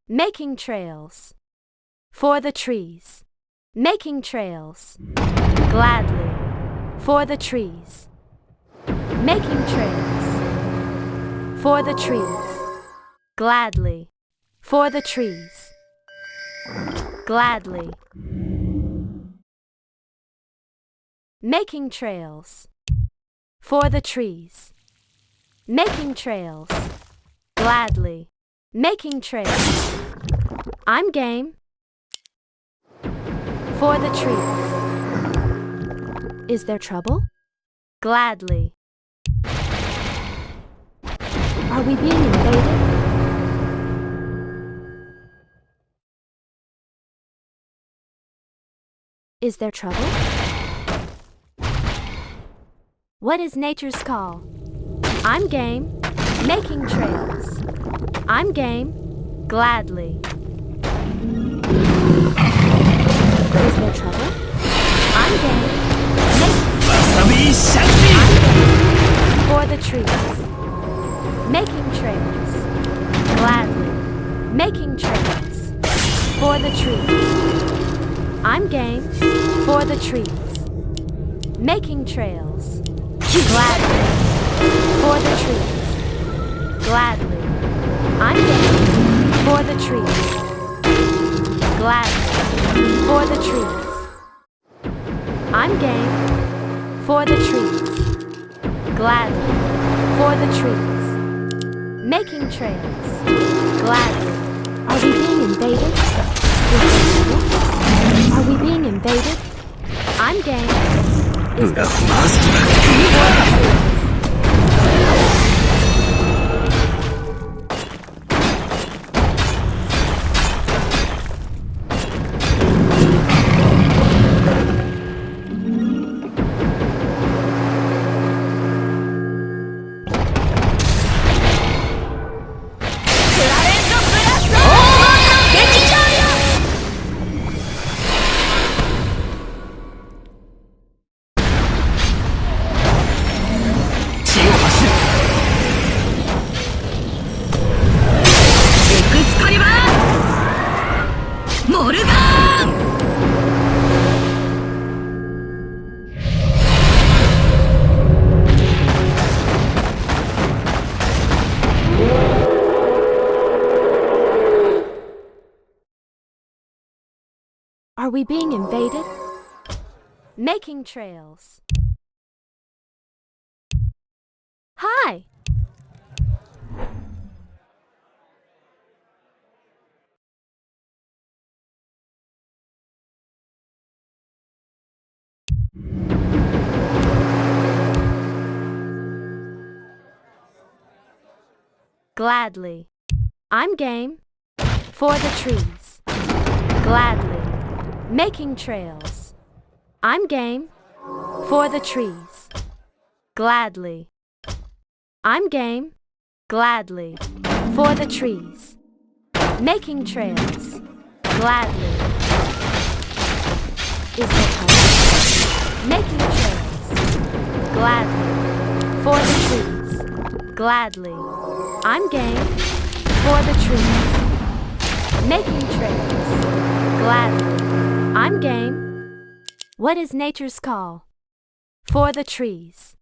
Making trails. For the trees. Making trails. Gladly. For the trees. Making trails. For the trees. Gladly. For the trees. Gladly. Making trails. For the trees. Making trails. Gladly. Making trails. I'm game. For the trees. Is there trouble? Gladly. Are we being invaded? Is there trouble? What is nature's call? I'm game. Making trails. I'm game. Gladly. Is there trouble? I'm game. For the trees. Making trails. Gladly. Making trails. For the trees. I'm game. For the trees. Making trails. Gladly. For the trees. Gladly. I'm game. For the trees. Gladly. For the trees. I'm game. For the trees. Gladly. For the trees. Making trails. Gladly. Are we being invaded? Are we being invaded? I'm game. Is there Are we being invaded? Making trails. Hi! Gladly. I'm game. For the trees. Gladly. Making trails. I'm game. For the trees. Gladly. I'm game. Gladly. For the trees. Making trails. Gladly. Is there trouble? Making trails. Gladly. For the trees. Gladly. I'm game. For the trees. Making trails. Gladly. I'm game. What is nature's call? For the trees.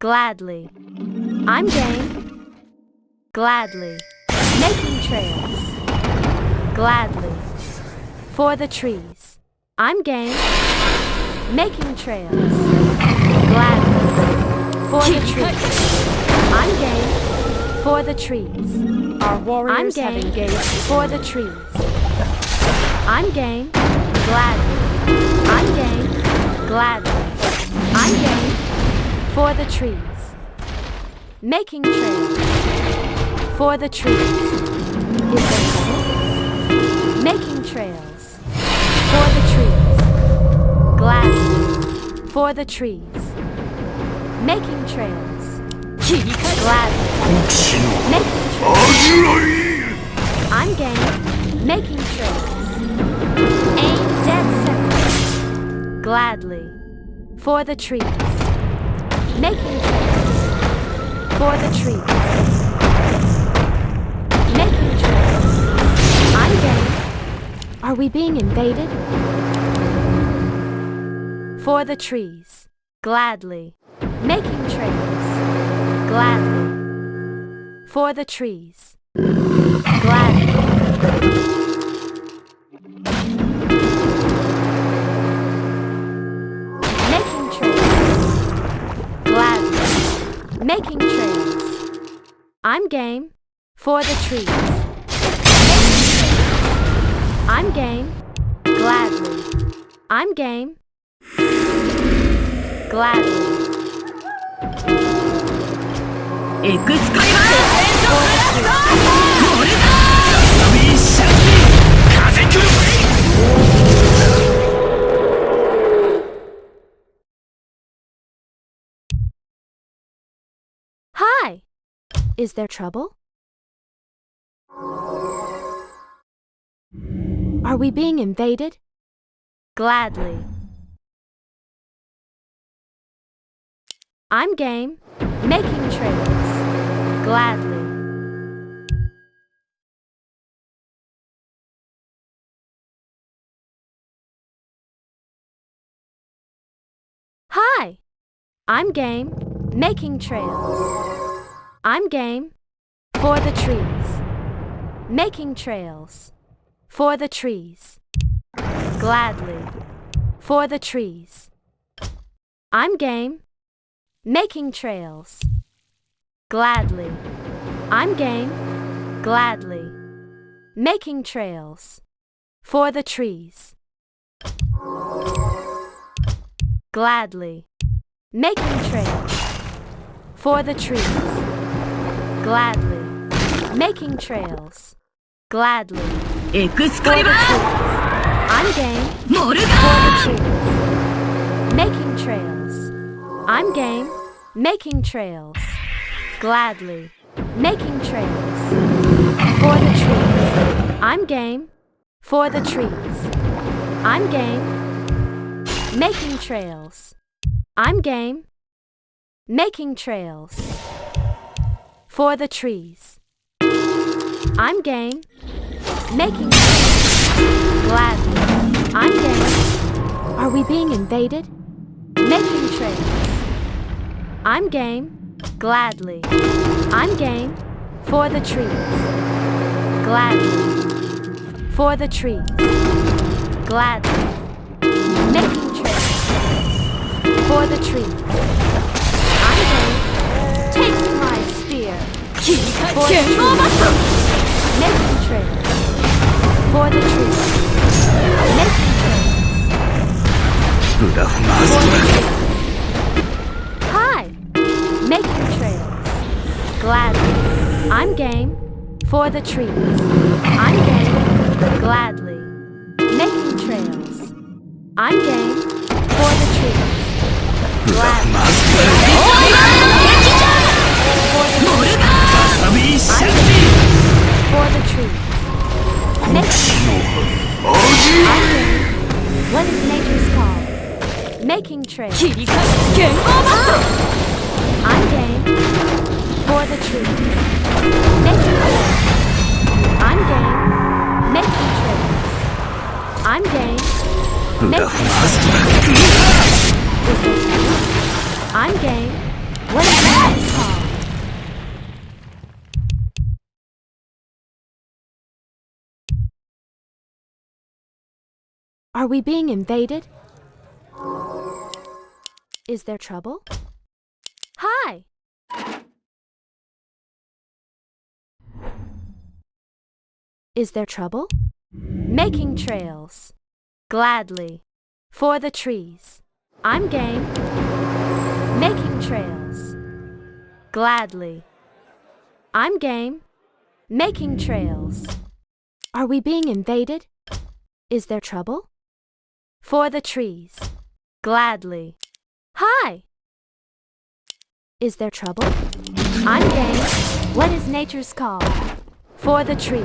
Gladly. I'm game. Gladly. Making trails. Gladly. For the trees. I'm game. Making trails. Gladly. For the trees. I'm game. For the trees. Our warriors have engaged. For the trees. I'm game. Gladly. I'm game. Gladly. I'm game. For the trees. Making trails. For the trees. Is there trouble? Making trails. For the trees. Gladly. For the trees. Making trails. Gladly. Making trails. I'm game. Making trails. Aim dead center. Gladly. For the trees. Making trails. For the trees. Making trails. Are we being invaded? For the trees. Gladly. Making trails. Gladly. For the trees. Gladly. Making trails. Gladly. Making trails. I'm game. For the trees. I'm game. Gladly. I'm game. Gladly. Hi! Is there trouble? Are we being invaded? Gladly. I'm game. Making trails. Gladly. Hi! I'm game. Making trails. I'm game. For the trees. Making trails. For the trees. Gladly. For the trees. I'm game. Making trails. Gladly. I'm game. Gladly. Making trails. For the trees. Gladly. Making trails. For the trees. Gladly. Making trails. Gladly. For the trees. I'm game. For the trees. Making trails. I'm game. Making trails. Gladly. Making trails. For the trees. I'm game. For the trees. I'm game. Making trails. I'm game. Making trails. For the trees. I'm game. Making trails. Gladly. I'm game. Are we being invaded? Making trails. I'm game. Gladly. I'm game. For the trees. Gladly. For the trees. Gladly. Making trails. For the trees. I'm game. Take my spear. For the trees. Making trails. For the trees. Making trails. For the trees. Hi! Making trails. Gladly. I'm game. For the trees. I'm game. Gladly. Making trails. I'm game. For the trees. Gladly. For the trees. Making trails. I'm game. What is nature's call? Making trails. I'm game. For the trees. Making trails. I'm game. Making trails. I'm game. Making trails. I'm game. What is nature's call? Are we being invaded? Is there trouble? Hi! Is there trouble? Making trails. Gladly. For the trees. I'm game. Making trails. Gladly. I'm game. Making trails. Are we being invaded? Is there trouble? For the trees. Gladly. Hi! Is there trouble? I'm game. What is nature's call? For the trees.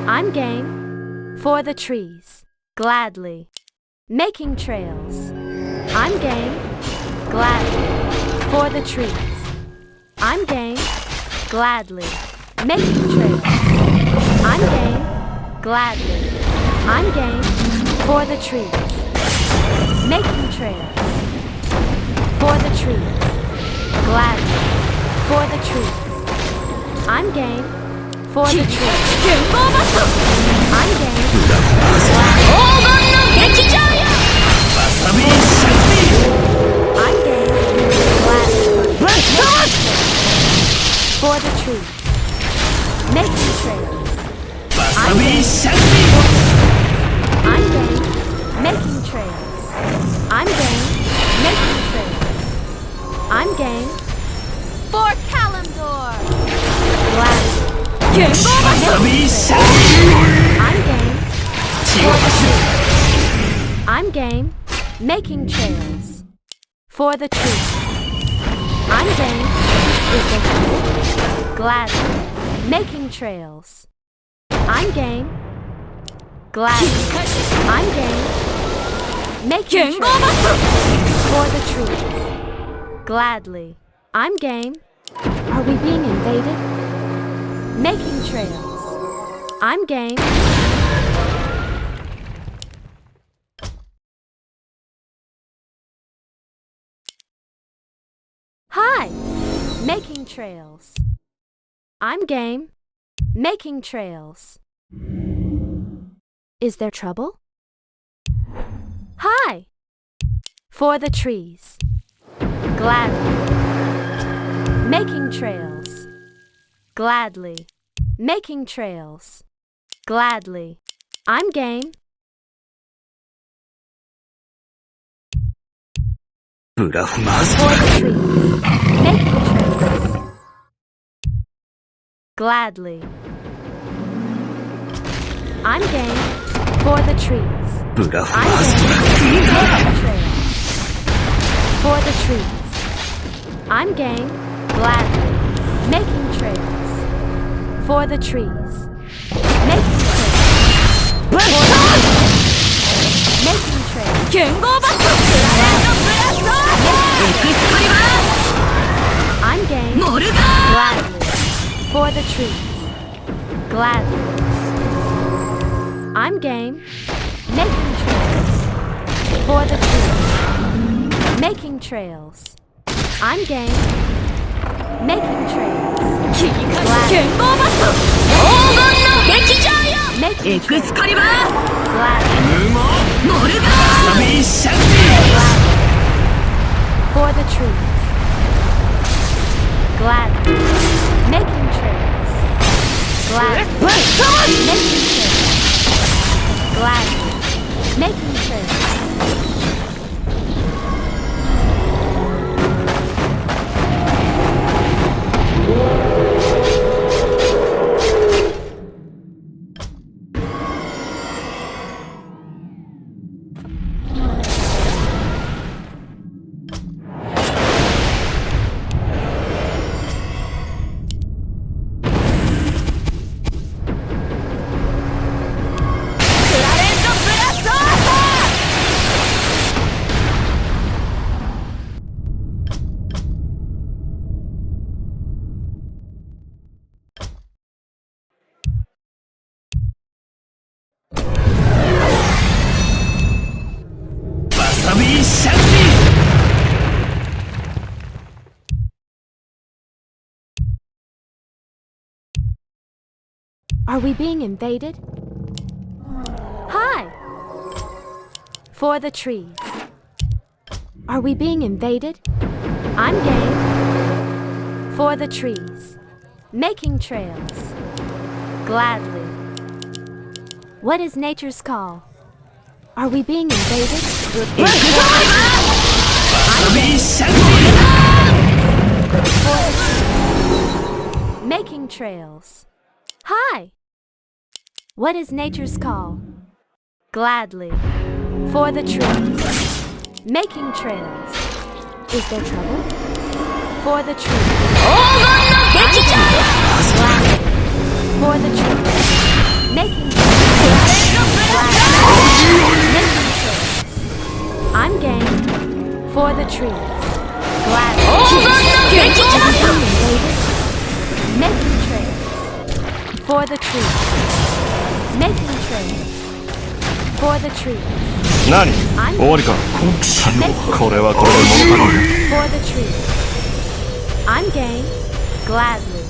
I'm game. For the trees. Gladly. Making trails. I'm game. Gladly. For the trees. I'm game. Gladly. Making trails. I'm game. Gladly. I'm game. For the trees. Making trails. For the trees. Gladly. For the trees. I'm game. For the trees. I'm game. I'm game. Gladly. For the trees. Making trails. I'm game. Making trails. I'm game. Making trails. I'm game. For Kalimdor. Gladly. I'm game. I'm game. Making trails. For the truth. I'm game. Is the truth. Gladly. Making trails. I'm game. Gladly. I'm game. Making trails. For the truth. Gladly. I'm game. Are we being invaded? Making trails. I'm game. Hi! Making trails. I'm game. Making trails. Is there trouble? Hi! For the trees. Gladly. Making trails. Gladly. Making trails. Gladly. I'm game. For the trees. Making trails. Gladly. I'm game. For the trees. I'm game. Making trails. For the trees. I'm game. Gladly. Making trails. For the trees. Making trails. Making trails. I'm game. Gladly. For the trees. Gladly. I'm game. Making trails. For the trees. Making trails. I'm game. Making trails. Gladly. Making trails. Gladly. For the trees. Gladly. Making trails. Gladly. Making trails. Gladly. Making trails. Are we being invaded? Hi! For the trees. Are we being invaded? I'm game. For the trees. Making trails. Gladly. What is nature's call? Are we being invaded? Making trails. Hi! What is nature's call? Gladly. For the trees. Making trails. Is there trouble? For the trees. Gladly. For the trees. Making trails. Making trails. I'm game. For the trees. Gladly. Making trails. For the trees. Making trails. For the trees. 何終わりかこれはこれで物足りぬ For the trees. I'm game. Gladly.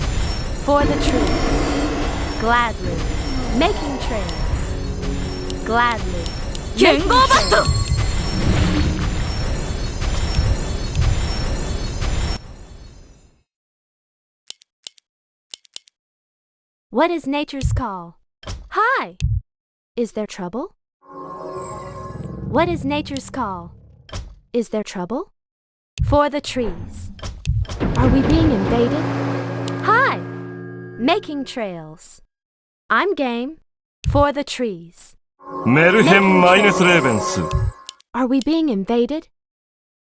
For the trees. Gladly. Making trails. Gladly. 剣豪バット What is nature's call? Hi! Is there trouble? What is nature's call? Is there trouble? For the trees. Are we being invaded? Hi! Making trails. I'm game. For the trees. メルヘン・マイネス・レーベンス Are we being invaded?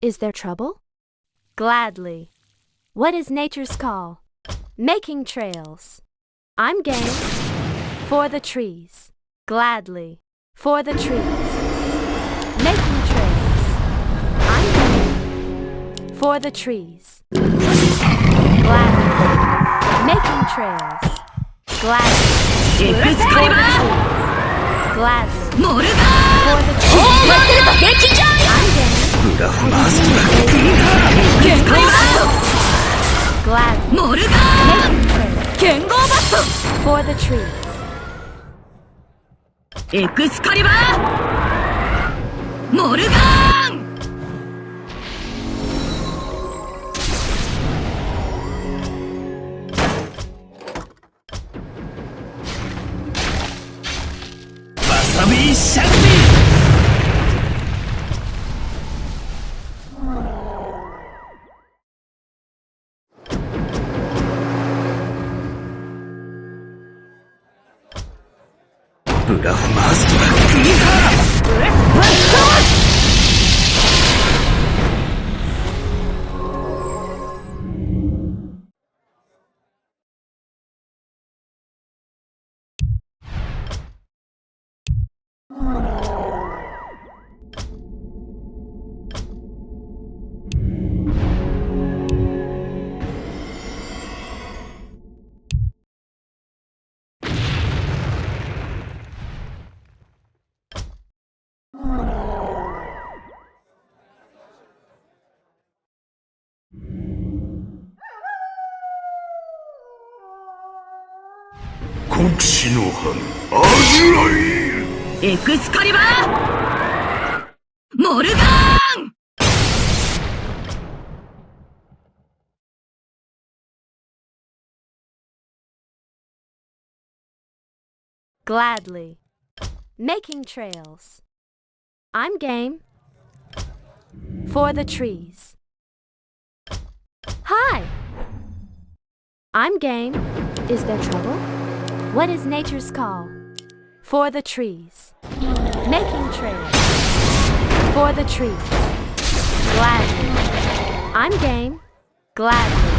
Is there trouble? Gladly. What is nature's call? Making trails. I'm game. For the trees. Gladly. For the trees. Making trails. I'm game. For the trees. Gladly. Making trails. Gladly. For the trees. Gladly. For the trees. I'm game. ブラフマスター Gladly. モルガ Making trails. ン剣豪バッ For the trees. トエクスカリバーモルガン わさびシャクティ ブラフマスター 国士の花味わい エクスカリバーモルガン Gladly. Making trails. I'm game. For the trees. Hi! I'm game. Is there trouble? What is nature's call? For the trees. Making trails. For the trees. Gladly. I'm game. Gladly.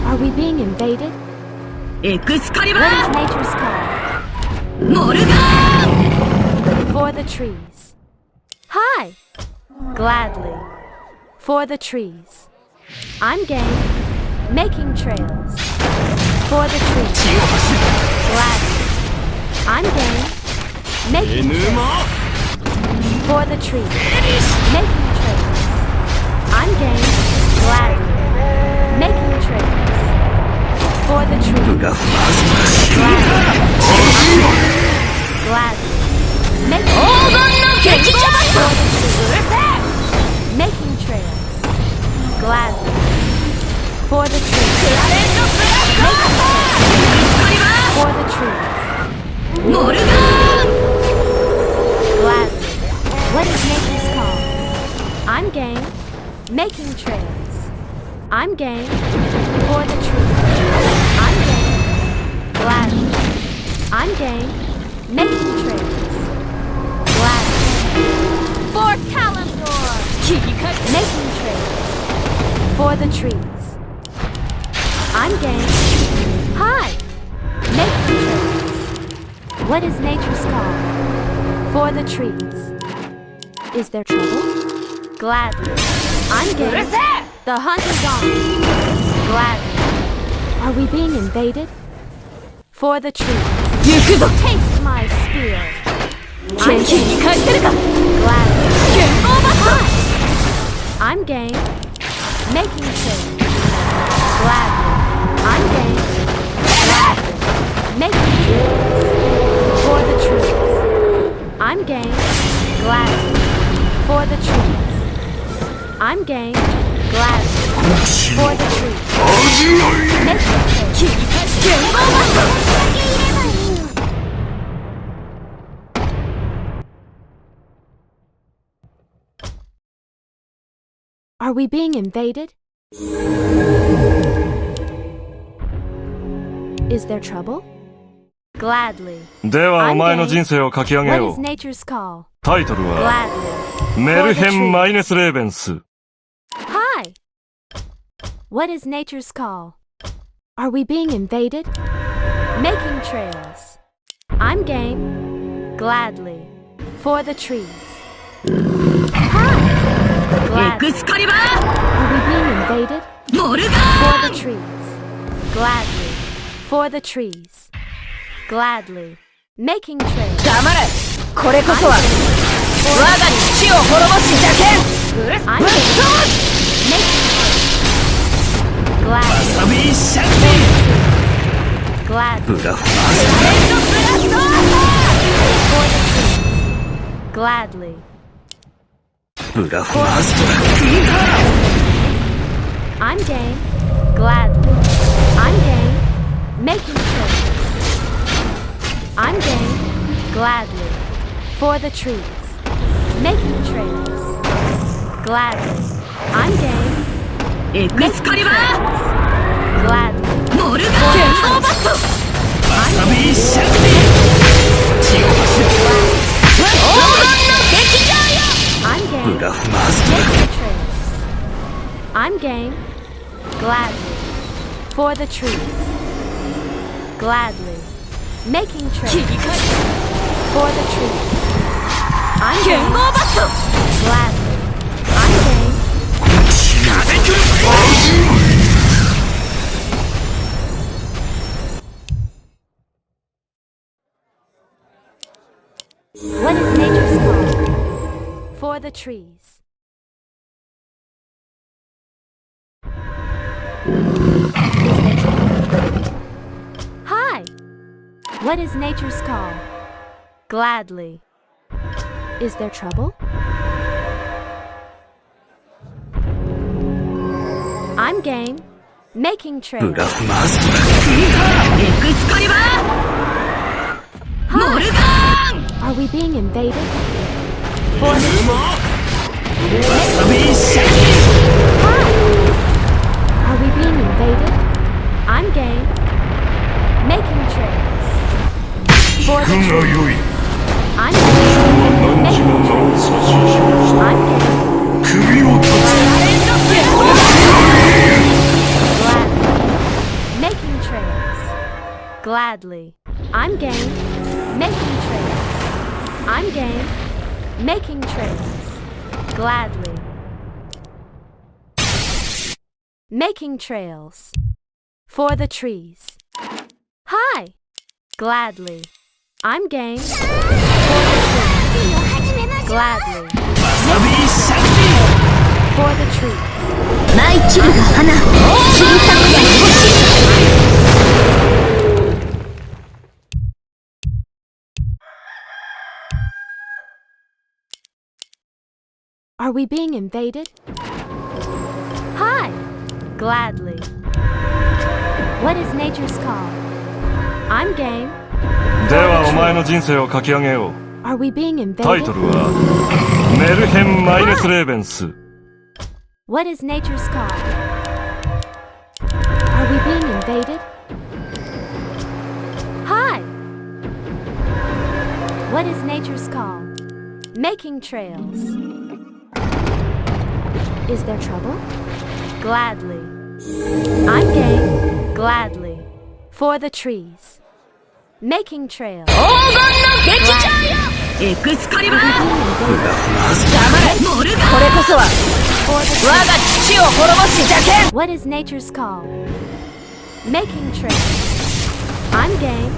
Are we being invaded? エクスカリバ What is ー nature's call? モルガン For the trees. Hi! Gladly. For the trees. I'm game. Making trails. For the trees. Gladly. I'm game. Making trails. For the trees. Making trails. I'm game. Gladly. Making trails. For the trees. ブラフマスター Gladly. Making 黄金の劇場 Making trails. Gladly. For the trees. クラレントブラック For the trees. モルガン Gladly. What is nature's call? I'm game. Making trails. I'm game. For the trees. I'm game. Gladly. I'm game. Making trails. Gladly. For Kalimdor. 切り替え Making trails. For the trees. I'm game. Hi. Making trails. What is nature's call? For the trees. Is there trouble? Gladly. I'm game. The hunt is on. Gladly. Are we being invaded? For the trees. 行くぞ Taste my spear. 元気に返せるか。 Gladly. 剣豪バット。 I'm game. Making trades. Gladly. I'm game. Gladly. Making trades. For the trees. I'm game. Gladly. For the trees. I'm game. Gladly. For the trees. Making trades. 剣豪バット。 Are we being invaded? Is there trouble? Gladly. ではお前の人生を書き上げ What よ is う。 nature's call? タイトルは Gladly. メルヘン・マイネス・レーベンス。 Hi. What is nature's call? Are we being invaded? Making trails. I'm game. Gladly. For the trees. Hi. エ Gladly. クスカリバ Are we being invaded? ー。モルガ For ー the trees. Gladly. For the trees. Gladly. Making trails. 黙れ。これこそは I'm 我が父を滅ぼす邪剣。ぶっ I'm ぶっ飛ばす。 Making trails. Gladly. サビーシャン Gladly. ブラフ ティブラスト For the trees. Gladly. ブラフマストラ I'm game. Gladly. I'm game. Making trails. I'm game. Gladly. For the trees. Making trails. Gladly. I'm game. エクスカリバー。 Gladly. モルガー。剣豪バット。サビーシャンティ。血を走る。黄金の劇場よ。 I'm ブ game. ラフマストラ Making trails. I'm game. Gladly. For the trees. Gladly. Making 切り trails. 返す。 For the trees. I'm 剣 game. 豪バット。 Gladly. I'm game. 風来る。 What is nature's call? For the trees. Hi. What is nature's call? Gladly. Is there trouble? I'm game. Making ブ trails. ラフマストラエクスカリバー。モルガーン。 Are we being invaded? For the わさびシャンテ Hi. Are we being invaded? I'm game. Making trails. For the 軍が良い I'm game. 何時も名を指し示した I'm game. 首を立 Gladly. Making trails. Gladly. I'm game. Making trails. I'm game. Making trails. Gladly. Making trails. For the trees. Hi. Gladly. I'm game. For the trees. Gladly. わさびシャンテ For the trees. ィ。舞い散るが花。切り裂くが星。 Are we being invaded? Hi. Gladly. What is nature's call? I'm game. ではお前の人生を書き上げよう。 Are we being タイ invaded? トルはメルヘン・マイネス・レーベンス。 What is nature's call? Are we being invaded? Hi. What is nature's call? Making trails. Is there trouble? Gladly. I'm game. Gladly. For the trees. Making trails. 黄金の劇場よ。エクスカリバー。 ブラフマスト黙れ。モルガーン。これこそは For the 我が父を滅ぼす邪剣。 What is nature's call? Making trails. I'm game.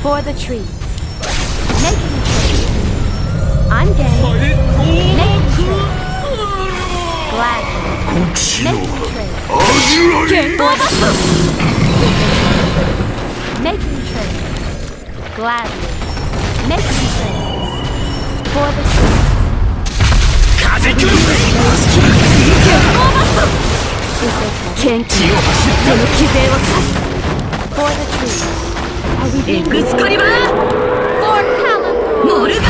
For the trees. Making trails. I'm game. Making trails. Gladly. Making trails. Making trails. Gladly. Making trails. For the trees. 風来る元気その騎兵を立つ For the trees. Are we being エクスカリバー For Calico. モルガン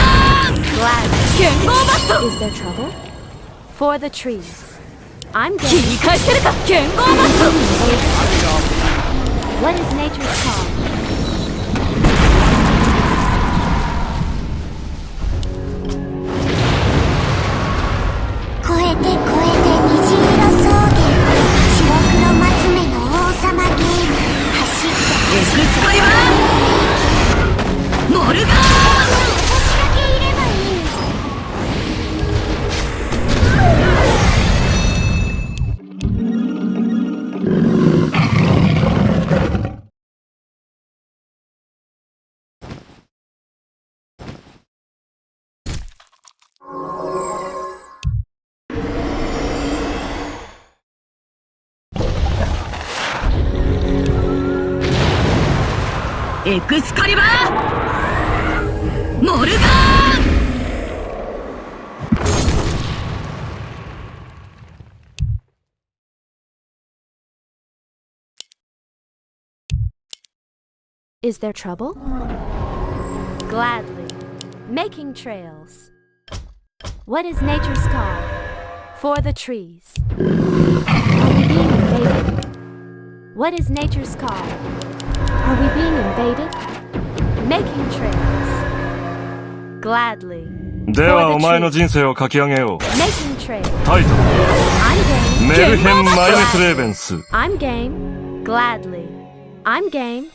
Glad. 剣豪バスト Is there trouble? For the trees. I'm 切 game. り返せるか剣豪バス What is nature's call?エクスカリバーモルガン Is there trouble? Gladly. Making trails. What is nature's call? For the trees. Are we being invaded? What is nature's call? Are we being invaded? Making trails. Gladly. ではお前の人生を書き上げよう。 Making trails. タイトル I'm game. メルヘン・マイネス・レーベンス I'm game. Gladly. I'm game.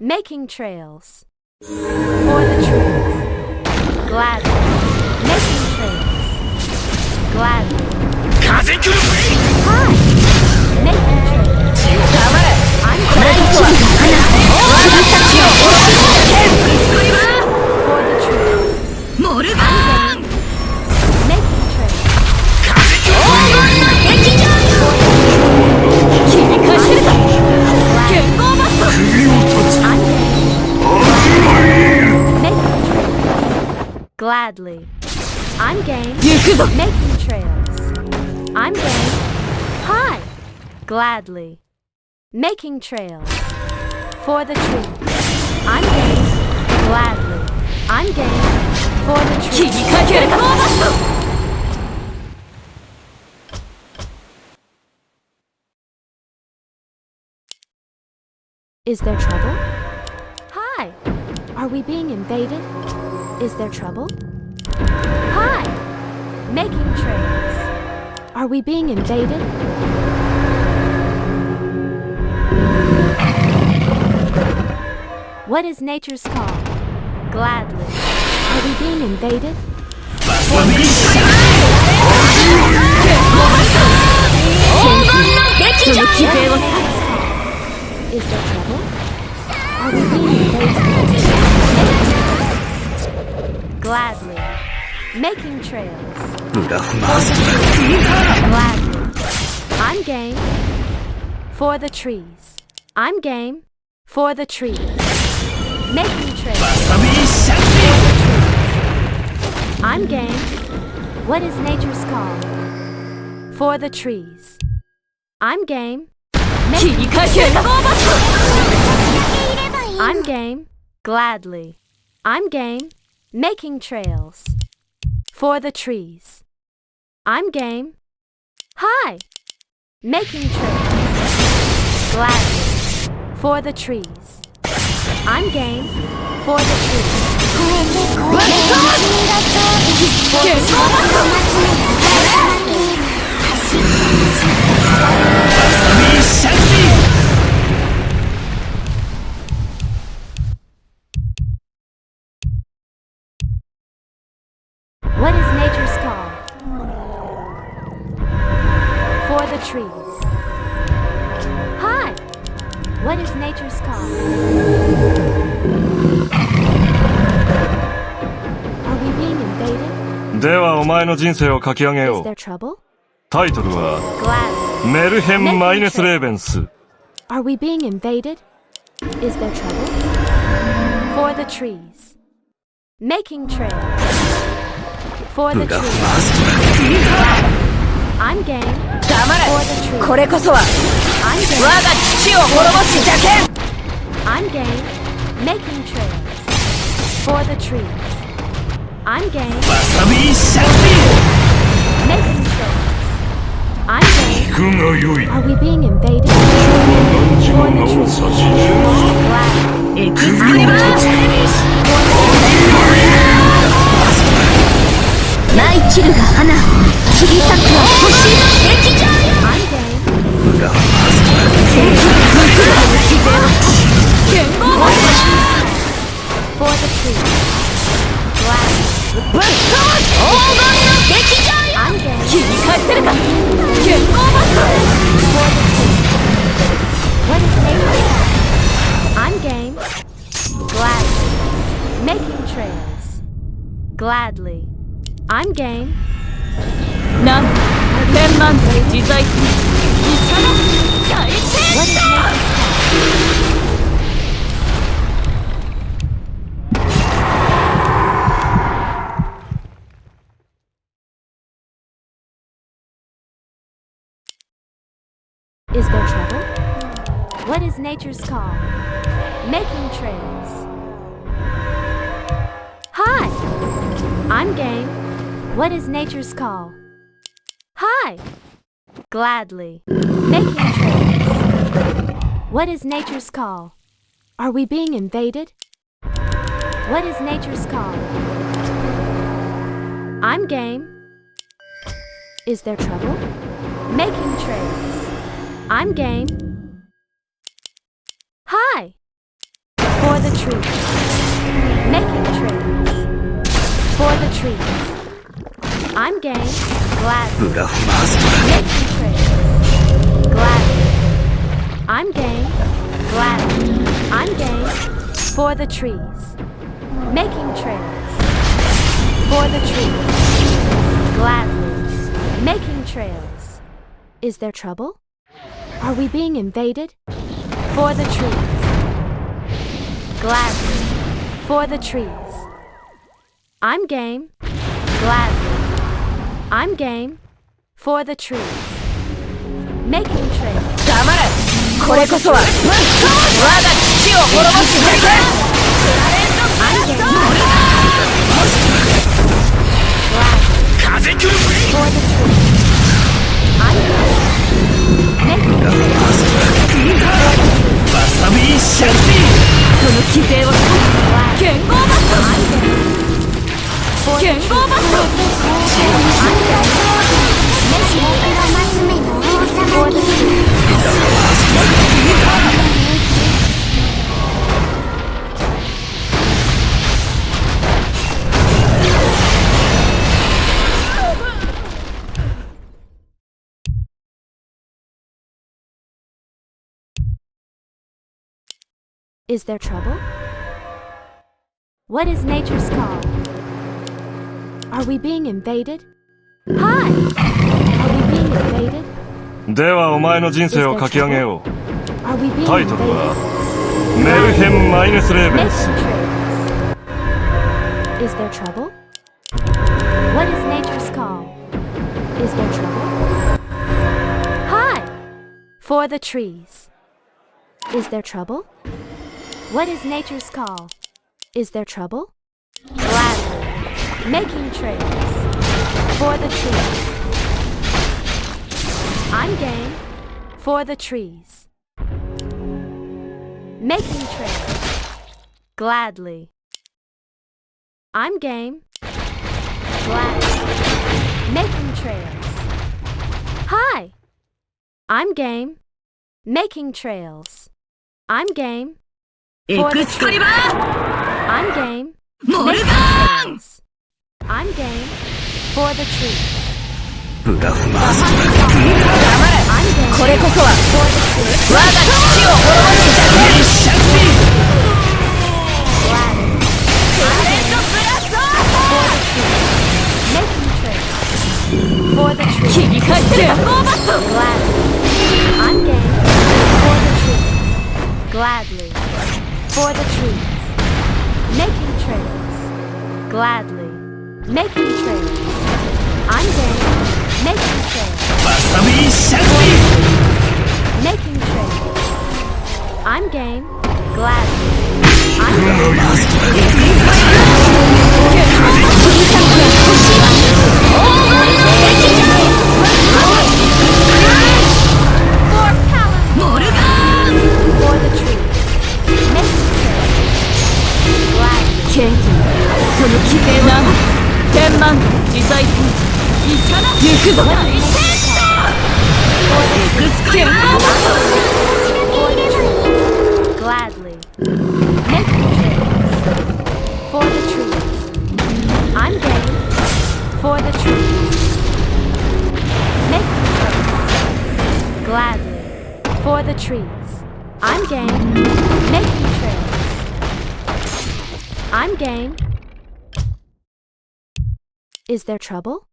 Making trails. For the trees. Gladly. Making trails. Gladly. 風来る Hi. Making trails. 血を黙れ I'm これこそは glad. 私たちを殺すエクスカリバ For the trees. ーモルガン Making trails. 風来る敵じゃ切り返せるか剣豪バスト I'm game. Making trails. Gladly. I'm game. 行くぞ Making trails. I'm game. Hi. Gladly. Making trails. For the trees. I'm game. Gladly. I'm game. For the 切り trees. かけるか Is there trouble? Hi. Are we being invaded? Is there trouble? Hi. Making trails. Are we being invaded? What is nature's call? Gladly. Are we being invaded? わさびしゃその騎兵を立つ Is there trouble? Are we being invaded? Gladly. Making trails. ブラフマース Gladly. I'm game. For the trees. I'm game. For the trees. Making trails. わさびしゃ I'm game. What is nature's call? For the trees. I'm game. 切りかけるか I'm game. Gladly. I'm game. Making trails. For the trees. I'm game. Hi. Making trails. Gladly. For the trees. I'm game. For the trees. わさびしゃ What is nature's call? For the trees. Hi. What is nature's call? Are we being invaded? ではお前の人生を書き上げ Is よ there う。 trouble? タイトルは Gladly. メルヘン・マイネス・レーベンス。 Are we being invaded? Is there trouble? For the trees. Making trails. For the trees. I'm game. 黙 For れ the trees. これこそは I'm 我 game. が父を滅ぼす邪剣 I'm game. Making trails. For the trees. I'm game. わさびシャン Making trails. I'm game. 聞くがよい。 Are we being invaded? 何時 For の the 名を trees. 指し Glad. エクスクリバナイチルが花切り裂くは星劇場よ I'm game. 戦後も For the trees. Glad. ぶっ飛ばす黄金の劇場よ I'm game. 切り返せるか剣豪バス For the trees. What is nature's call? I'm game. Gladly. Making trails. Gladly. I'm game. なん天満自在医者の大 What is 戦 nature's call? Is there trouble? What is nature's call? Making trails. Hi! I'm game. What is nature's call? Hi! Gladly. Making trails. What is nature's call? Are we being invaded? What is nature's call? I'm game. Is there trouble? Making trails. I'm game. Hi! For the trees. Making trails. For the trees. I'm game. Gladly. ブラフマース Making trails. Gladly. I'm game. Gladly. I'm game. For the trees. Making trails. For the trees. Gladly. Making trails. Is there trouble? Are we being invaded? For the trees. Gladly. For the trees. I'm game. Gladly. I'm game. For the trees. Making trails. 黙れこれこそは我が父を滅ぼす邪剣 I'm game. Gladly. 風来る For the trees. I'm game. Making trails. わさびシャンその規制を解く剣豪バス For the 剣豪バス Is there trouble? What is nature's call? Are we being invaded? Hi! Are we being invaded? ではお前の人生を書き上げよう。 Are we being タイトルは invaded? メルヘン・マイネス・レーベン Making ス。 trails. Is there trouble? What is nature's call? Is there trouble? Hi! For the trees. Is there trouble? What is nature's call? Is there trouble? Gladly. Making trails. For the trees. I'm game. For the trees. Making trails. Gladly. I'm game. Gladly. Making trails. Hi! I'm game. Making trails. I'm game. エクスカリバー I'm game. モル Making ガン trails. I'm game. For the trees. ブラフマース I'm game. これこそは For the trees. 我が父を滅ぼす邪剣シャン Gladly. I'm game. For the trees. Making 切り返せるゴーバット I'm game. Gladly. For the trees. Making trails. Gladly. Making trails. I'm game. Making trails. わさびシャキ Making trails. I'm game. Gladly. I'm game. For power. モルガン For the trees. Making trails. Gladly. 謙虚にその規制を天満自在天イシャラ行くぞ大戦争エクスケン For the trees. Gladly. Making trails. For the trees. I'm game. For the trees. Making trails. Gladly. For the trees. I'm game. Making trails. I'm game. Is there trouble?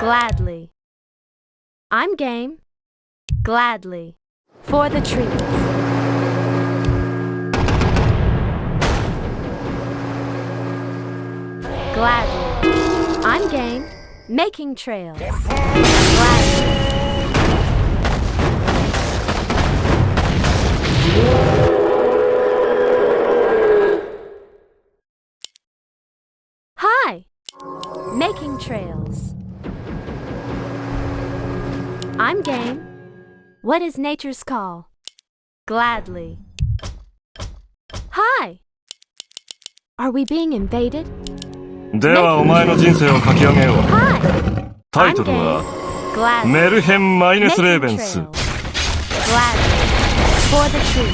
Gladly. I'm game. Gladly. For the trees. Gladly. I'm game. Making trails. Gladly. Hi. Making trails. I'm game. What is nature's call? Gladly. Hi. Are we being invaded? ではお前の人生を書き上げよう。 Hi. タイ I'm トル game. は Gladly. メルヘン・マイネス・レー Making ベンス。 trails. Gladly. For the trees.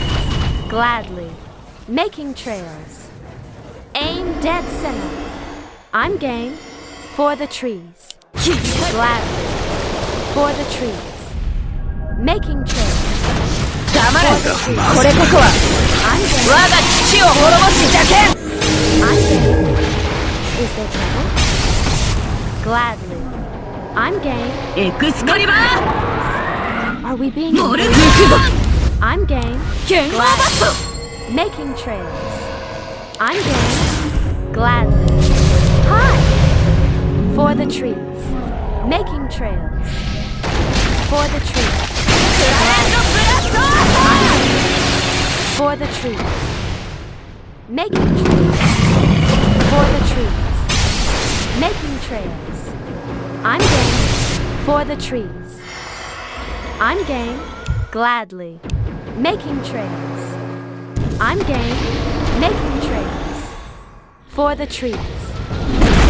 Gladly. Making trails. Aim dead center. I'm game. For the trees. Gladly. For the trees. Making trails. 黙れ For the trees. これこそは I'm game. 我が父を滅ぼす邪剣 I'm game. Is there trouble? Gladly. I'm game. エクスカリバー Are we being モル invaded? ガン行くぞ I'm game. 剣ゴーバット Making trails. I'm game. Gladly. Hi. For the trees. Making trails. For the trees. For the trees. Making trails. For the trees. Making trails. I'm game. For the trees. I'm game. Gladly. Making trails. I'm game. Making trails. For the trees.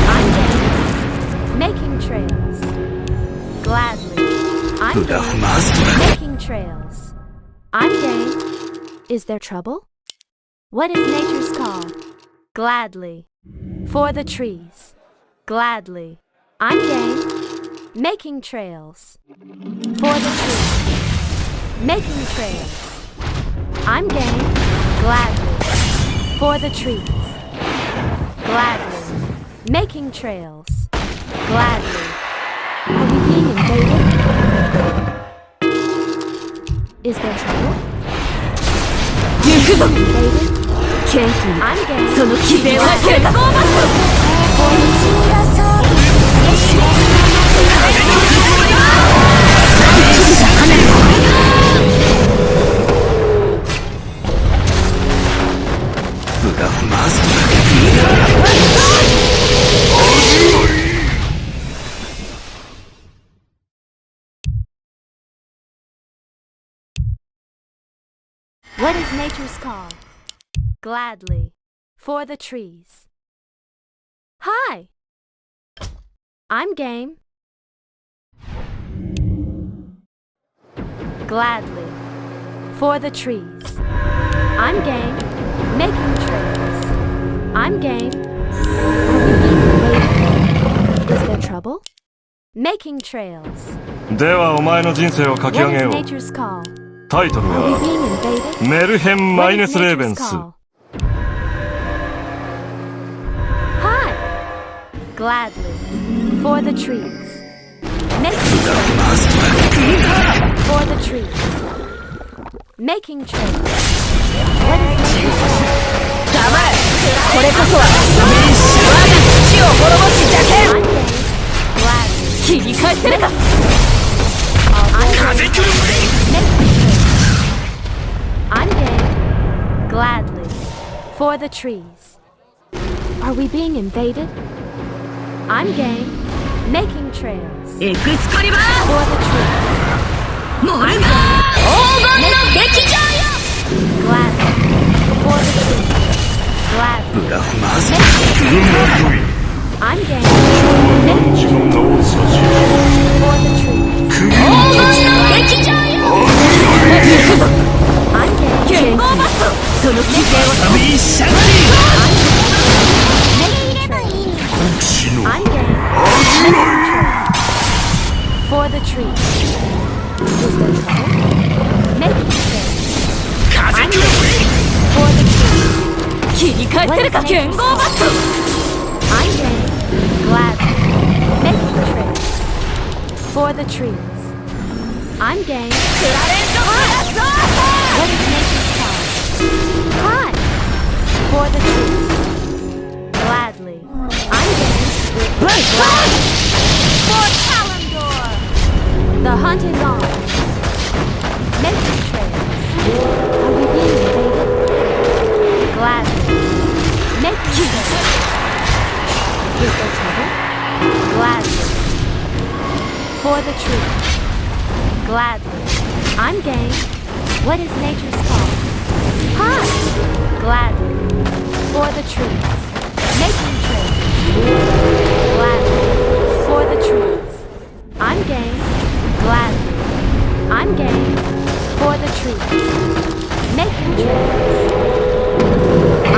I'm game. Making trails. Gladly. I'm game. Making trails. I'm game. Is there trouble? What is nature's call? Gladly. For the trees. Gladly. I'm game. Making trails. For the trees. Making trails. I'm game. Gladly. For the trees. Gladly. Making trails. Gladly. Are we being invaded? Is there trouble? 行くぞ Invaded? 謙虚に I'm game. その規制を剣ゴーバット What is nature's call? Gladly. For the trees. Hi. I'm game. Gladly. For the trees. I'm game. Making trails. I'm game. Is there trouble? Making trails. ではお前の人生を書き上 What げ is よう。 nature's call? タイトル Are we は being invaded? メルヘン・マ What イネ is ス・レーベ nature's ンス。 call? Hi. Gladly. For the trees. Making for the trees. Making trails. What is nature's call? 黙れこれこそは我が父を滅ぼす邪剣 I'm game. Gladly. 切り返せるか 風来る I'm game. Gladly. For the trees. Are we being invaded? I'm game. Making trails. エクスコリバー For the trees. モルガー黄金の劇場よ Gladly. For the trees. Gladly. ブラフマーズ I'm game. 自分の名を差し For the trees. 首を黄金の劇場よ I'm game. 剣豪バットその機勢をサビーシャン Making trails. 死の I'm game. For the trees. Is there trouble? Making trails. 風来る For the trees. 切り返せるか剣豪バット I'm game. Gladly. Making trails. For the trees. I'm game. クラレントブラスト What is nature's call? Hi. For the trees. Gladly. I'm game. For Kalimdor. The hunt is on. Making trails. Are we being invaded? Gladly. Making trails. Is there trouble? Gladly. For the trees. Gladly. I'm game. What is nature's call? Hi. Gladly. For the trees. Making trails. Gladly. For the trees. I'm game. Gladly. I'm game. For the trees. Making trails.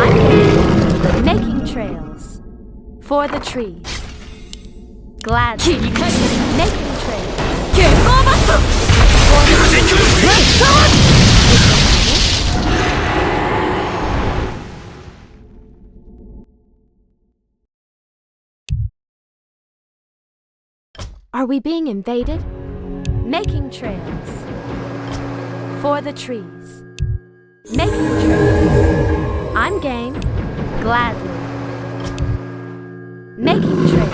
I'm game. Making trails. For the trees. Gladly. 切り返せる Making trails. 剣豪バット For the 風来る Are we being invaded? Making trails. For the trees. Making trails. I'm game. Gladly. Making trails.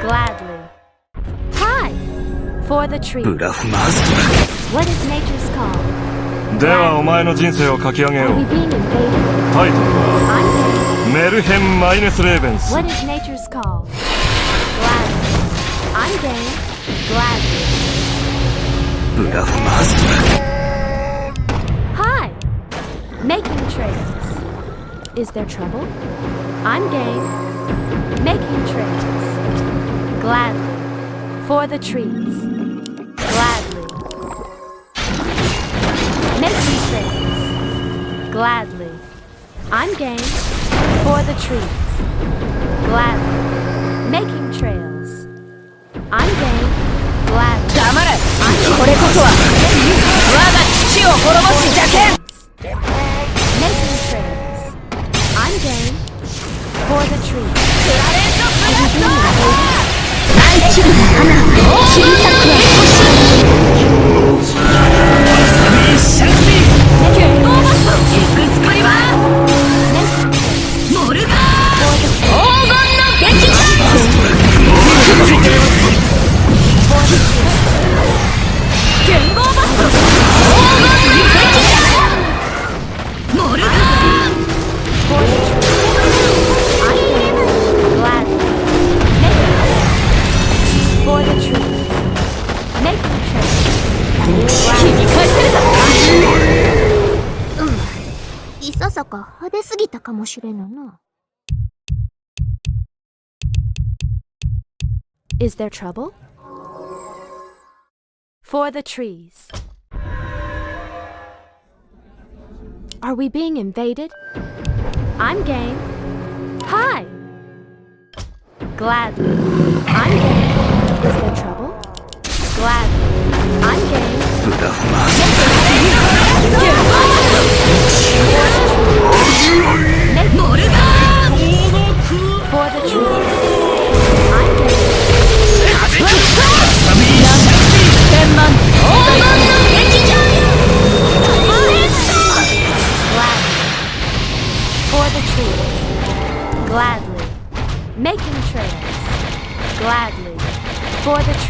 Gladly. Hi. For the trees. ブラフマーズ What is nature's call? ではお前の人生を書き上げよ Are う we being invaded? タイトルは I'm game. メルヘン・マイネス・レーベンス What is nature's call? Gladly. I'm game. Gladly. ブラフマーズ Hi. Making trails. Is there trouble? I'm game. Making trails. Gladly. For the trees. Gladly. Making trails. Gladly. I'm game. For the trees. Gladly. Making trails. I'm game. Gladly. 黙れこれこそは我が父を滅ぼす邪剣 Making trails. I'm game. For the trees. クラレントブラスト大規模な花を小さくはサビーシャン剣豪バットエクスコリバー モルガー黄金の劇場剣豪バット黄金の劇場モルガー For the trees. Making trails. 切り返せるかいささか派手すぎたかもしれぬな。Is there trouble? For the trees. Are we being invaded? I'm game. Hi. Gladly. I'm game. Is there trouble? Gladly. I'm game. ブラフマーズ Make モルガー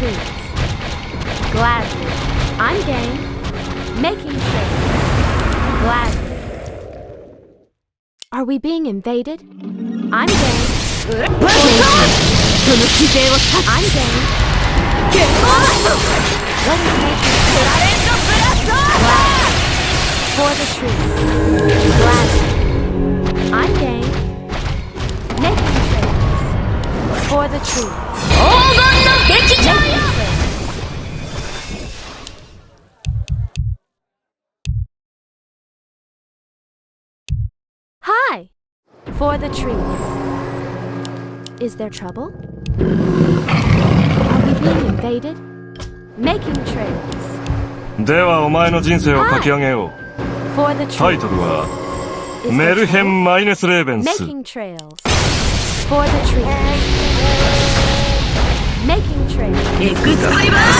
trees. Gladly. I'm game. Making trails. Gladly. Are we being invaded? I'm game. I'm game. What is nature's Gladly. For the trees. Gladly. I'm game. Making trails. For the trees. Making trails. Hi! For the trees. Is there trouble? Are we being invaded? Making trails. ではお前の人生を書き上げよう。 For the タイ trees. トルは Is there メルヘ trouble? ン・マイネス・レーベンス。 Making trails. For the trees. Making trails. I'm game.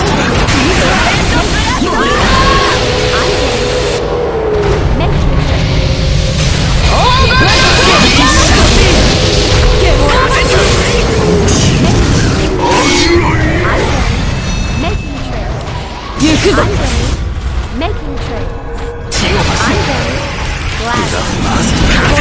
Making Making trails. I'm game. Making trails. I'm game. Glad.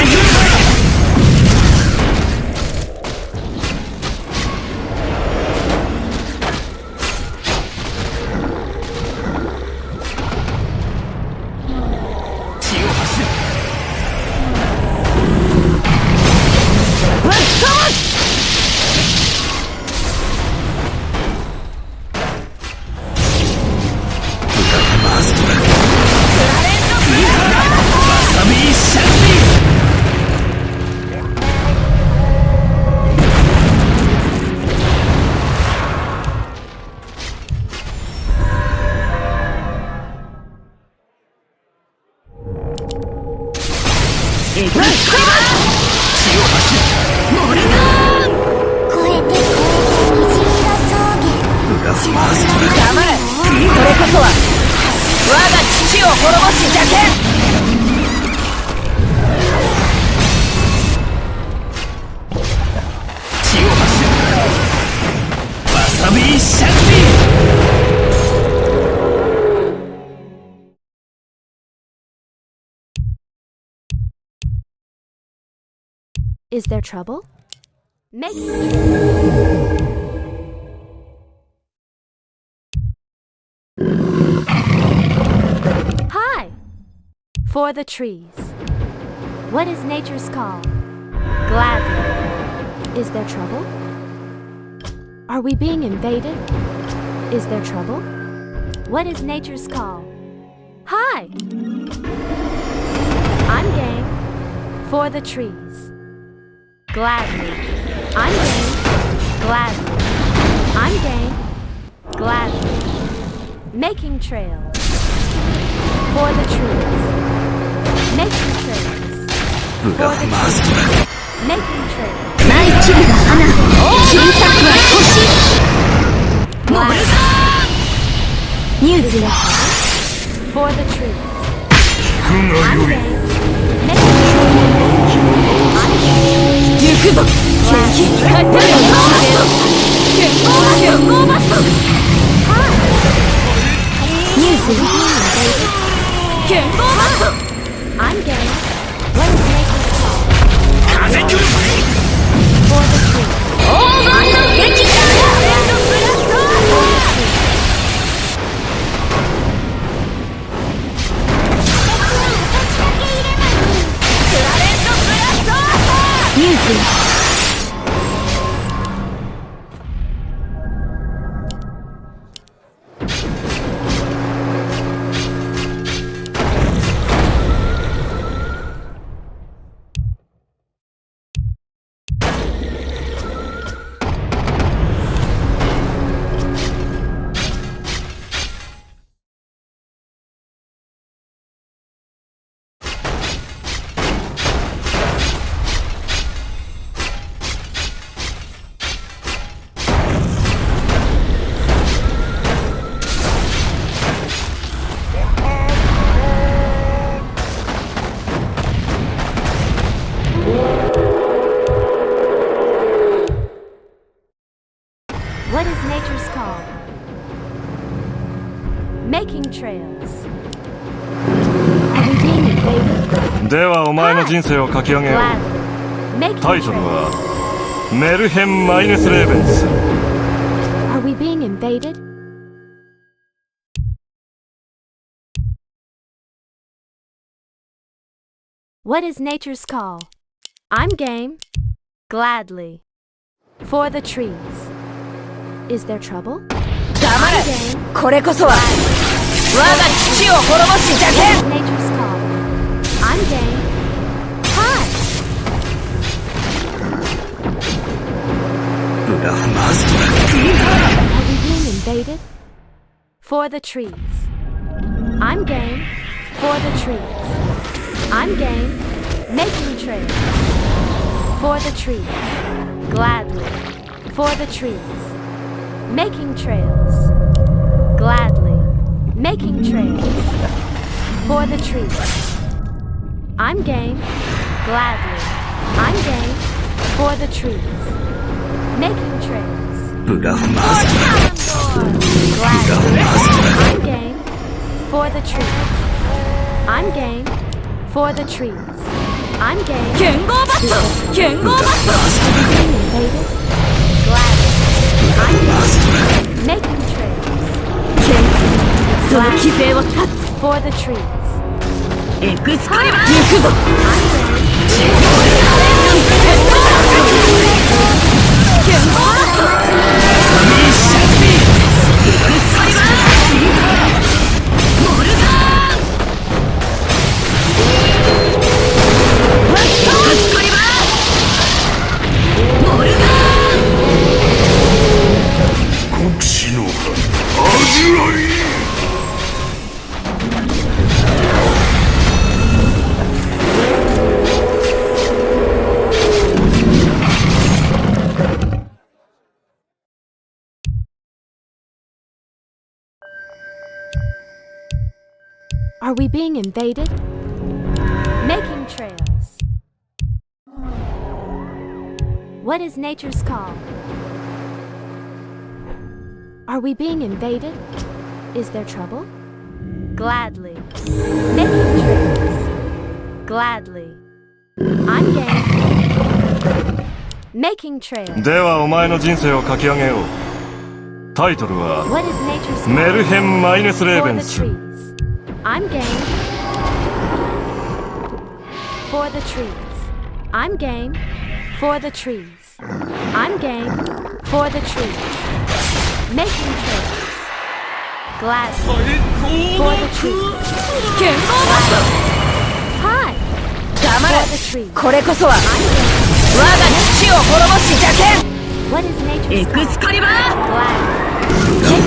Is there trouble? Making Hi! For the trees. What is nature's call? Gladly. Is there trouble? Are we being invaded? Is there trouble? What is nature's call? Hi! I'm game. For the trees. Gladly. I'm game. Gladly. I'm game. Gladly. Making trails. For the trees. Making trails. For the trees. Making trails. For the trees. I'm game. Making I'm game. What is nature's call? For the trees. Making trails. Are we being invaded? ではお前の人生を書き上げよう。 Gladly. Making タイトル trails. はメルヘン・マイネス・レーベンス。 Are we being invaded? What is nature's call? I'm game. Gladly. For the trees. Is there trouble? 黙れ I'm game. これこそは我が父を滅ぼす邪 What is 剣 nature's call? I'm game. Hi. ブラフマーストだ。 Are we being invaded? For the trees. I'm game. For the trees. I'm game. Making trails. For the trees. Gladly. For the trees. Making trails. Gladly. Making trails. For the trees. I'm game. Gladly. I'm game. For the trees. Making trails. ブラフマーストだ。 Gladly. I'm game. For the trees. I'm game. For the trees. I'm game. 剣豪バット剣豪バット Invaded. Gladly. I'm game. Making trails. その規制を断つ For the trees. エクスカリバー行くぞ 国士の味わい。 Are we being invaded? Making trails. What is nature's call? Are we being invaded? Is there trouble? Gladly. Making trails. Gladly. I'm game. Making trails. ではお前の人生を書き上げよう。タイトルは What is nature's call? メルヘン・マイネス・レーベ For ン the ス。 trees. I'm game. For the trees. I'm game. For the trees. I'm game. For the trees. Making trails. Glad. For the trees. 剣豪バッ Hi. ト黙 For れ the trees. これこそは I'm 我が父を滅ぼす邪剣 game. What is nature's エクス call? カリバー Glad.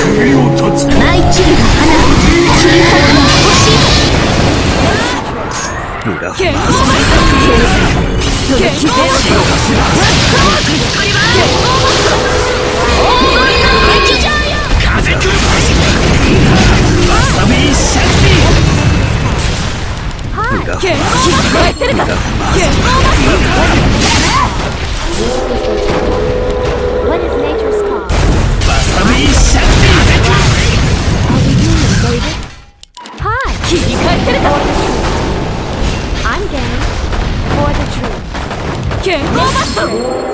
首を断つ。舞い散るが花切り裂くの星ブラフ剣豪バットその規制を断つエクスカリバー剣豪バット大乗りの劇場よ風来る。わさびシャクティ。 Hi. 剣豪バット燃えてるか剣豪バット What is nature's call? わさびシャクティ。 Are we being invaded? Hi. 切り返せるか I'm game. For the trees. 剣豪バット